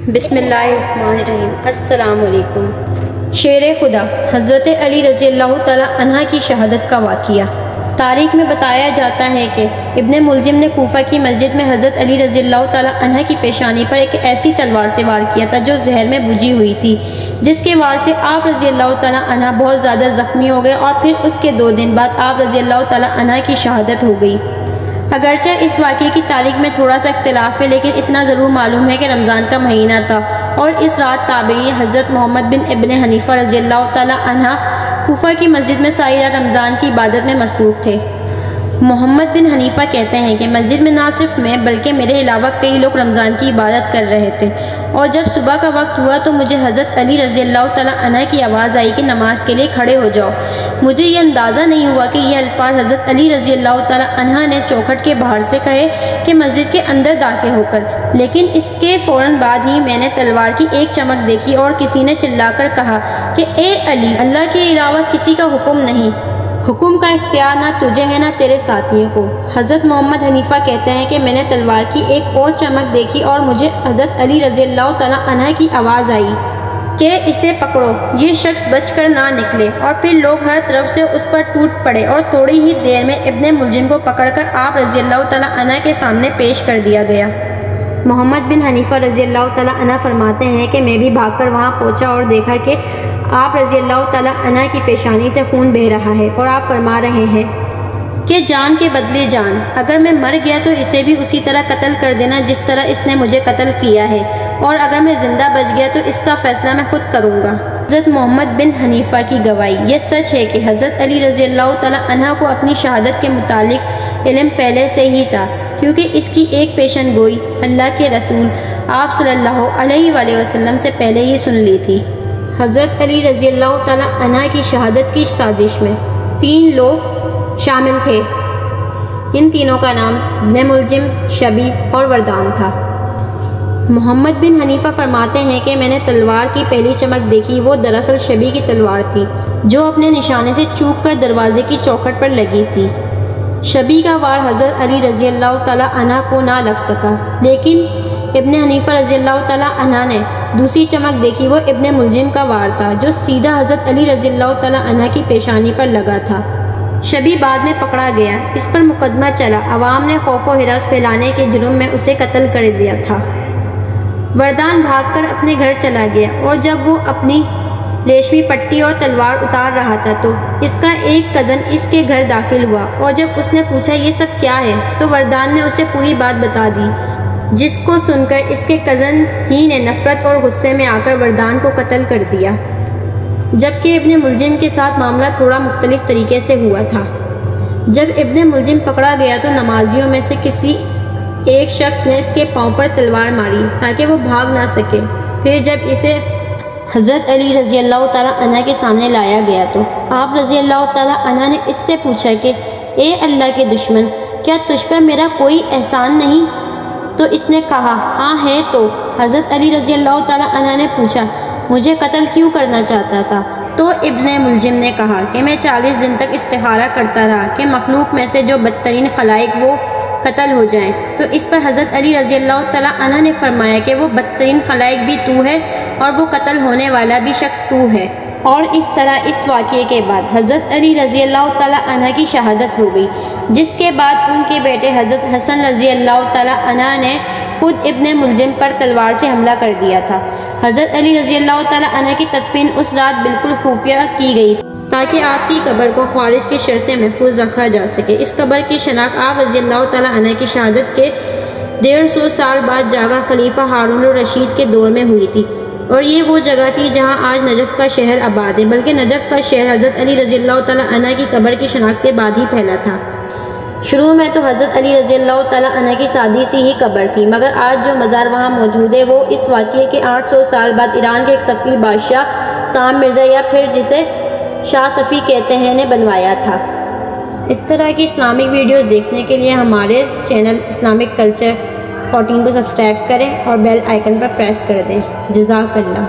بسم اللہ الرحمن الرحیم۔ السلام علیکم۔ شیر خدا حضرت علی رضی اللہ تعالی عنہ کی شہادت کا واقعہ۔ تاریخ میں بتایا جاتا ہے کہ ابن ملجم نے کوفہ کی مسجد میں حضرت علی رضی اللہ تعالی عنہ کی پیشانی پر ایک ایسی تلوار سے وار کیا تھا جو زہر میں بجھی ہوئی تھی، جس کے وار سے آپ رضی اللہ تعالی عنہ بہت زیادہ زخمی ہو گئے اور پھر اس کے 2 دن بعد آپ رضی اللہ تعالی عنہ کی شہادت ہو گئی۔ اگرچہ اس واقعے کی تاریخ میں تھوڑا سا اختلاف ہے، لیکن اتنا ضرور معلوم ہے کہ رمضان کا مہینہ تھا اور اس رات تابعین حضرت محمد بن ابن حنیفہ رضی اللہ تعالی عنہ کوفہ کی مسجد میں ساری رات رمضان کی عبادت میں مصروف تھے۔ محمد بن حنیفہ کہتے ہیں کہ مسجد میں نہ صرف میں بلکہ میرے علاوہ کئی لوگ رمضان کی عبادت کر رہے تھے، اور جب صبح کا وقت ہوا تو مجھے حضرت علی رضی اللہ تعالی عنہ کی آواز آئی کہ نماز کے لیے کھڑے ہو جاؤ۔ مجھے یہ اندازہ نہیں ہوا کہ یہ الفاظ حضرت علی رضی اللہ تعالی عنہ نے چوکھٹ کے باہر سے کہے کہ مسجد کے اندر داخل ہو کر، لیکن اس کے فوراً بعد ہی میں نے تلوار کی ایک چمک دیکھی اور کسی نے چلا کر کہا کہ اے علی، اللہ کے علاوہ کسی کا حکم نہیں، حکم کا اختیار نہ تجھے ہے نہ تیرے ساتھیوں کو۔ حضرت محمد حنیفہ کہتے ہیں کہ میں نے تلوار کی ایک اور چمک دیکھی اور مجھے حضرت علی رضی اللہ تعالی عنہ کی آواز آئی کہ اسے پکڑو، یہ شخص بچ کر نہ نکلے، اور پھر لوگ ہر طرف سے اس پر ٹوٹ پڑے اور تھوڑی ہی دیر میں ابن ملجم کو پکڑ کر آپ رضی اللہ تعالی عنہ کے سامنے پیش کر دیا گیا۔ محمد بن حنیفہ رضی اللہ تعالی عنہ فرماتے ہیں کہ میں بھی بھاگ کر وہاں پہنچا اور دیکھا کہ آپ رضی اللہ تعالی عنہ کی پیشانی سے خون بہہ رہا ہے اور آپ فرما رہے ہیں کہ جان کے بدلے جان، اگر میں مر گیا تو اسے بھی اسی طرح قتل کر دینا جس طرح اس نے مجھے قتل کیا ہے، اور اگر میں زندہ بچ گیا تو اس کا فیصلہ میں خود کروں گا۔ حضرت محمد بن حنیفہ کی گواہی۔ یہ سچ ہے کہ حضرت علی رضی اللہ تعالی عنہ کو اپنی شہادت کے متعلق علم پہلے سے ہی تھا، کیونکہ اس کی ایک پیشن گوئی اللہ کے رسول آپ صلی اللہ علیہ وآلہ وسلم سے پہلے ہی سن لی تھی۔ حضرت علی رضی اللہ تعالی عنہ کی شہادت کی سازش میں 3 لوگ شامل تھے۔ ان تینوں کا نام ابن ملجم، شبی اور وردان تھا۔ محمد بن حنیفہ فرماتے ہیں کہ میں نے تلوار کی پہلی چمک دیکھی، وہ دراصل شبی کی تلوار تھی جو اپنے نشانے سے چوک کر دروازے کی چوکھٹ پر لگی تھی۔ شبی کا وار حضرت علی رضی اللہ تعالی عنہ کو نہ لگ سکا، لیکن ابن حنیفہ رضی اللہ تعالی عنہ نے دوسری چمک دیکھی، وہ ابن ملجم کا وار تھا جو سیدھا حضرت علی رضی اللہ تعالی عنہ کی پیشانی پر لگا تھا۔ شبی بعد میں پکڑا گیا، اس پر مقدمہ چلا، عوام نے خوف و ہراس پھیلانے کے جرم میں اسے قتل کر دیا تھا۔ وردان بھاگ کر اپنے گھر چلا گیا، اور جب وہ اپنی ریشمی پٹی اور تلوار اتار رہا تھا تو اس کا ایک کزن اس کے گھر داخل ہوا، اور جب اس نے پوچھا یہ سب کیا ہے تو وردان نے اسے پوری بات بتا دی، جس کو سن کر اس کے کزن ہی نے نفرت اور غصے میں آ کر وردان کو قتل کر دیا، جبکہ ابن ملجم کے ساتھ معاملہ تھوڑا مختلف طریقے سے ہوا تھا۔ جب ابن ملجم پکڑا گیا تو نمازیوں میں سے کسی ایک شخص نے اس کے پاؤں پر تلوار ماری تاکہ وہ بھاگ نہ سکے۔ پھر جب اسے حضرت علی رضی اللہ تعالی عنہ کے سامنے لایا گیا تو آپ رضی اللہ تعالی عنہ نے اس سے پوچھا کہ اے اللہ کے دشمن، کیا تجھ پر میرا کوئی احسان نہیں؟ تو اس نے کہا ہاں ہے۔ تو حضرت علی رضی اللہ تعالی عنہ نے پوچھا مجھے قتل کیوں کرنا چاہتا تھا؟ تو ابن ملجم نے کہا کہ میں 40 دن تک استخارہ کرتا رہا کہ مخلوق میں سے جو بدترین خلائق وہ قتل ہو جائیں، تو اس پر حضرت علی رضی اللہ تعالی عنہ نے فرمایا کہ وہ بدترین خلائق بھی تو ہے اور وہ قتل ہونے والا بھی شخص تو ہے۔ اور اس طرح اس واقعے کے بعد حضرت علی رضی اللہ تعالی عنہ کی شہادت ہو گئی، جس کے بعد ان کے بیٹے حضرت حسن رضی اللہ تعالی عنہ نے خود ابن ملجم پر تلوار سے حملہ کر دیا تھا۔ حضرت علی رضی اللہ تعالی عنہ کی تدفین اس رات بالکل خفیہ کی گئی تاکہ آپ کی قبر کو خارج کے شر سے محفوظ رکھا جا سکے۔ اس قبر کی شناخت آپ رضی اللہ تعالی عنہ کی شہادت کے 150 سال بعد جاگا خلیفہ ہارون الرشید کے دور میں ہوئی تھی، اور یہ وہ جگہ تھی جہاں آج نجف کا شہر آباد ہے، بلکہ نجف کا شہر حضرت علی رضی اللہ تعالی عنہ کی قبر کی شناخت کے بعد ہی پھیلا تھا۔ شروع میں تو حضرت علی رضی اللہ تعالی عنہ کی سادی سی ہی قبر تھی، مگر آج جو مزار وہاں موجود ہے وہ اس واقعے کے 800 سال بعد ایران کے ایک صفوی بادشاہ سام مرزا، یا پھر جسے شاہ صفی کہتے ہیں، نے بنوایا تھا۔ اس طرح کی اسلامک ویڈیوز دیکھنے کے لیے ہمارے چینل اسلامک کلچر 14 کو سبسکرائب کریں اور بیل آئیکن پر پریس کر دیں۔ جزاک اللہ۔